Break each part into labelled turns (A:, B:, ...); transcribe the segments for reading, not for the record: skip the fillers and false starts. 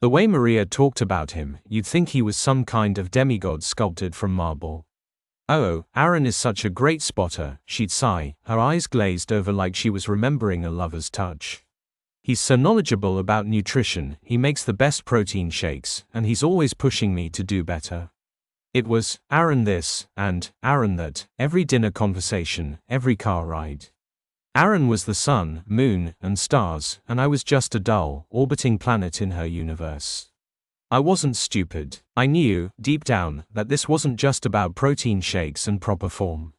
A: The way Maria talked about him, you'd think he was some kind of demigod sculpted from marble. "Oh, Aaron is such a great spotter," she'd sigh, her eyes glazed over like she was remembering a lover's touch. "He's so knowledgeable about nutrition, he makes the best protein shakes, and he's always pushing me to do better." It was Aaron this, and Aaron that, every dinner conversation, every car ride. Aaron was the sun, moon, and stars, and I was just a dull, orbiting planet in her universe. I wasn't stupid. I knew, deep down, that this wasn't just about protein shakes and proper form.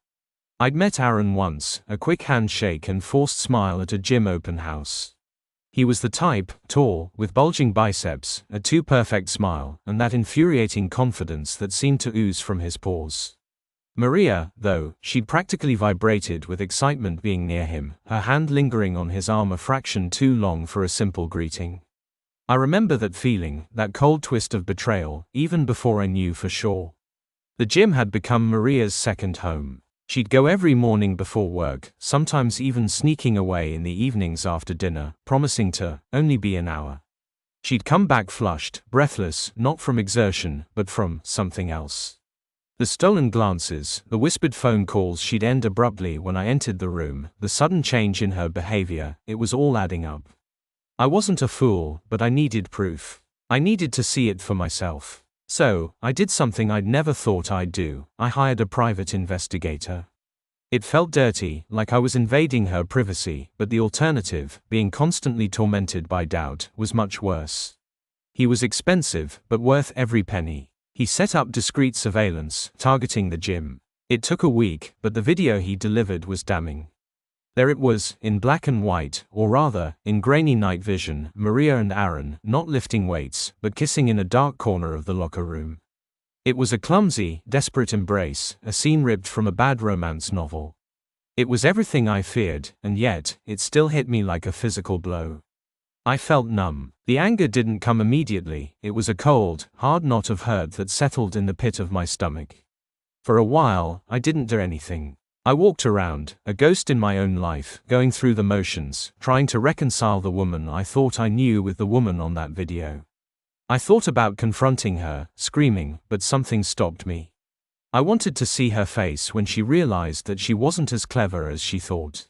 A: I'd met Aaron once, a quick handshake and forced smile at a gym open house. He was the type, tall, with bulging biceps, a too-perfect smile, and that infuriating confidence that seemed to ooze from his pores. Maria, though, she'd practically vibrated with excitement being near him, her hand lingering on his arm a fraction too long for a simple greeting. I remember that feeling, that cold twist of betrayal, even before I knew for sure. The gym had become Maria's second home. She'd go every morning before work, sometimes even sneaking away in the evenings after dinner, promising to only be an hour. She'd come back flushed, breathless, not from exertion, but from something else. The stolen glances, the whispered phone calls she'd end abruptly when I entered the room, the sudden change in her behavior, it was all adding up. I wasn't a fool, but I needed proof. I needed to see it for myself. So, I did something I'd never thought I'd do. I hired a private investigator. It felt dirty, like I was invading her privacy, but the alternative, being constantly tormented by doubt, was much worse. He was expensive, but worth every penny. He set up discreet surveillance, targeting the gym. It took a week, but the video he delivered was damning. There it was, in black and white, or rather, in grainy night vision, Maria and Aaron, not lifting weights, but kissing in a dark corner of the locker room. It was a clumsy, desperate embrace, a scene ripped from a bad romance novel. It was everything I feared, and yet, it still hit me like a physical blow. I felt numb. The anger didn't come immediately, it was a cold, hard knot of hurt that settled in the pit of my stomach. For a while, I didn't do anything. I walked around, a ghost in my own life, going through the motions, trying to reconcile the woman I thought I knew with the woman on that video. I thought about confronting her, screaming, but something stopped me. I wanted to see her face when she realized that she wasn't as clever as she thought.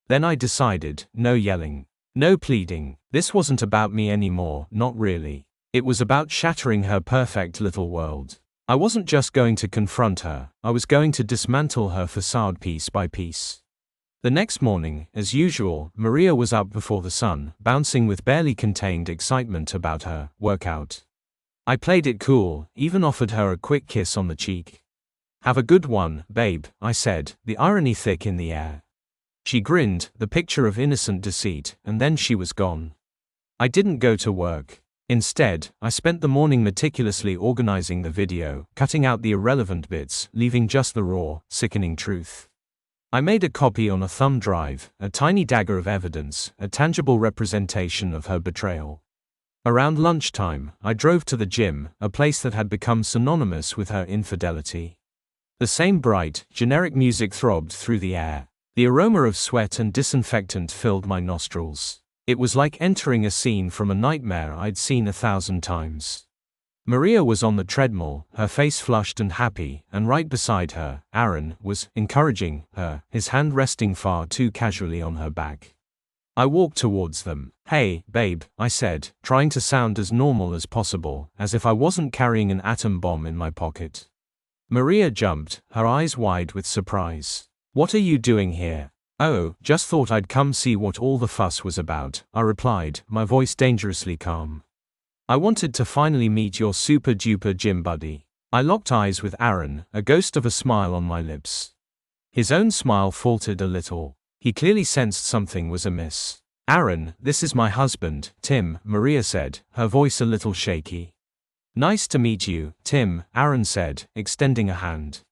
A: Then I decided, no yelling. No pleading. This wasn't about me anymore, not really. It was about shattering her perfect little world. I wasn't just going to confront her, I was going to dismantle her facade piece by piece. The next morning, as usual, Maria was up before the sun, bouncing with barely contained excitement about her workout. I played it cool, even offered her a quick kiss on the cheek. "Have a good one, babe," I said, the irony thick in the air. She grinned, the picture of innocent deceit, and then she was gone. I didn't go to work. Instead, I spent the morning meticulously organizing the video, cutting out the irrelevant bits, leaving just the raw, sickening truth. I made a copy on a thumb drive, a tiny dagger of evidence, a tangible representation of her betrayal. Around lunchtime, I drove to the gym, a place that had become synonymous with her infidelity. The same bright, generic music throbbed through the air. The aroma of sweat and disinfectant filled my nostrils. It was like entering a scene from a nightmare I'd seen 1,000 times. Maria was on the treadmill, her face flushed and happy, and right beside her, Aaron was encouraging her, his hand resting far too casually on her back. I walked towards them. "Hey, babe," I said, trying to sound as normal as possible, as if I wasn't carrying an atom bomb in my pocket. Maria jumped, her eyes wide with surprise. "What are you doing here?" "Oh, just thought I'd come see what all the fuss was about," I replied, my voice dangerously calm. "I wanted to finally meet your super-duper gym buddy." I locked eyes with Aaron, a ghost of a smile on my lips. His own smile faltered a little. He clearly sensed something was amiss. "Aaron, this is my husband, Tim," Maria said, her voice a little shaky. "Nice to meet you, Tim," Aaron said, extending a hand.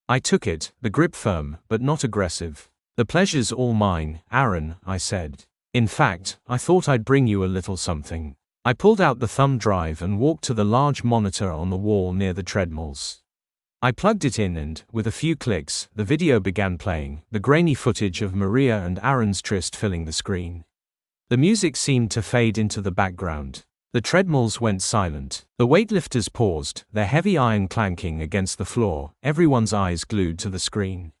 A: I took it, the grip firm, but not aggressive. "The pleasure's all mine, Aaron," I said. "In fact, I thought I'd bring you a little something." I pulled out the thumb drive and walked to the large monitor on the wall near the treadmills. I plugged it in and, with a few clicks, the video began playing, the grainy footage of Maria and Aaron's tryst filling the screen. The music seemed to fade into the background. The treadmills went silent. The weightlifters paused, their heavy iron clanking against the floor, everyone's eyes glued to the screen.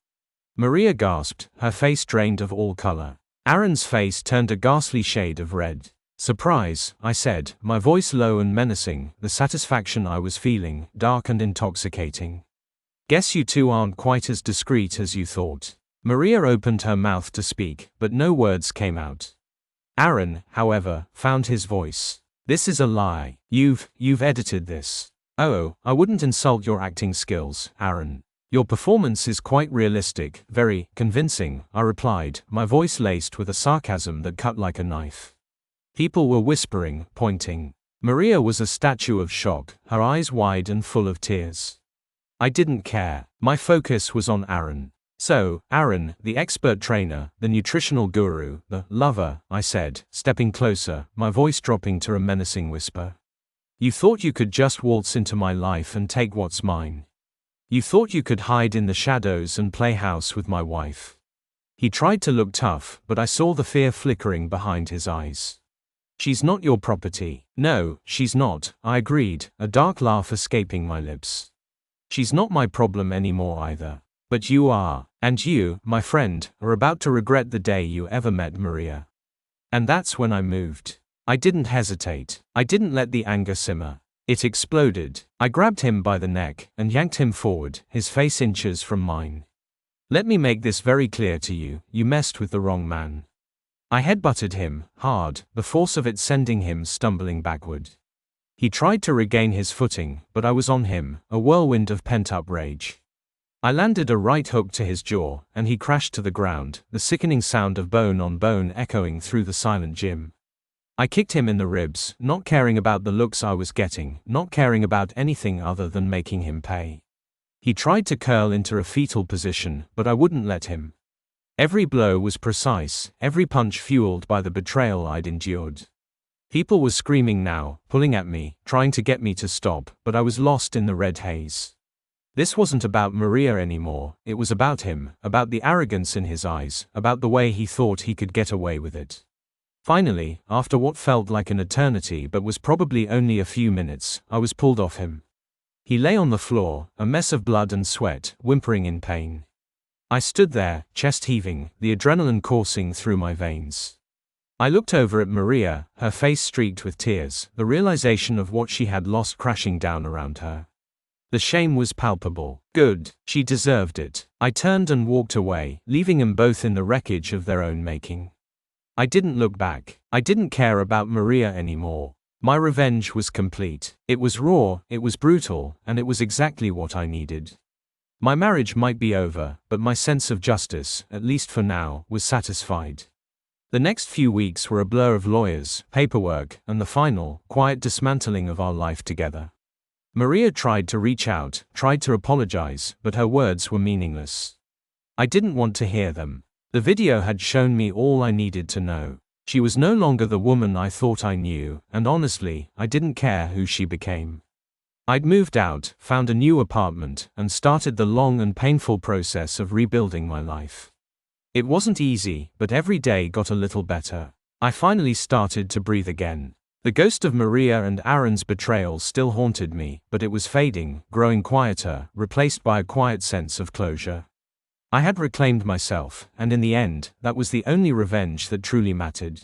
A: Maria gasped, her face drained of all color. Aaron's face turned a ghastly shade of red. "Surprise," I said, my voice low and menacing, the satisfaction I was feeling, dark and intoxicating. "Guess you two aren't quite as discreet as you thought." Maria opened her mouth to speak, but no words came out. Aaron, however, found his voice. "This is a lie. You've edited this." "Oh, I wouldn't insult your acting skills, Aaron. Your performance is quite realistic, very convincing," I replied, my voice laced with a sarcasm that cut like a knife. People were whispering, pointing. Maria was a statue of shock, her eyes wide and full of tears. I didn't care. My focus was on Aaron. "So, Aaron, the expert trainer, the nutritional guru, the lover," I said, stepping closer, my voice dropping to a menacing whisper. "You thought you could just waltz into my life and take what's mine. You thought you could hide in the shadows and play house with my wife." He tried to look tough, but I saw the fear flickering behind his eyes. "She's not your property." "No, she's not," I agreed, a dark laugh escaping my lips. "She's not my problem anymore either. But you are. And you, my friend, are about to regret the day you ever met Maria." And that's when I moved. I didn't hesitate. I didn't let the anger simmer. It exploded. I grabbed him by the neck and yanked him forward, his face inches from mine. "Let me make this very clear to you, you messed with the wrong man." I headbutted him, hard, the force of it sending him stumbling backward. He tried to regain his footing, but I was on him, a whirlwind of pent-up rage. I landed a right hook to his jaw, and he crashed to the ground, the sickening sound of bone on bone echoing through the silent gym. I kicked him in the ribs, not caring about the looks I was getting, not caring about anything other than making him pay. He tried to curl into a fetal position, but I wouldn't let him. Every blow was precise, every punch fueled by the betrayal I'd endured. People were screaming now, pulling at me, trying to get me to stop, but I was lost in the red haze. This wasn't about Maria anymore, it was about him, about the arrogance in his eyes, about the way he thought he could get away with it. Finally, after what felt like an eternity but was probably only a few minutes, I was pulled off him. He lay on the floor, a mess of blood and sweat, whimpering in pain. I stood there, chest heaving, the adrenaline coursing through my veins. I looked over at Maria, her face streaked with tears, the realization of what she had lost crashing down around her. The shame was palpable. Good. She deserved it. I turned and walked away, leaving them both in the wreckage of their own making. I didn't look back. I didn't care about Maria anymore. My revenge was complete. It was raw, it was brutal, and it was exactly what I needed. My marriage might be over, but my sense of justice, at least for now, was satisfied. The next few weeks were a blur of lawyers, paperwork, and the final, quiet dismantling of our life together. Maria tried to reach out, tried to apologize, but her words were meaningless. I didn't want to hear them. The video had shown me all I needed to know. She was no longer the woman I thought I knew, and honestly, I didn't care who she became. I'd moved out, found a new apartment, and started the long and painful process of rebuilding my life. It wasn't easy, but every day got a little better. I finally started to breathe again. The ghost of Maria and Aaron's betrayal still haunted me, but it was fading, growing quieter, replaced by a quiet sense of closure. I had reclaimed myself, and in the end, that was the only revenge that truly mattered.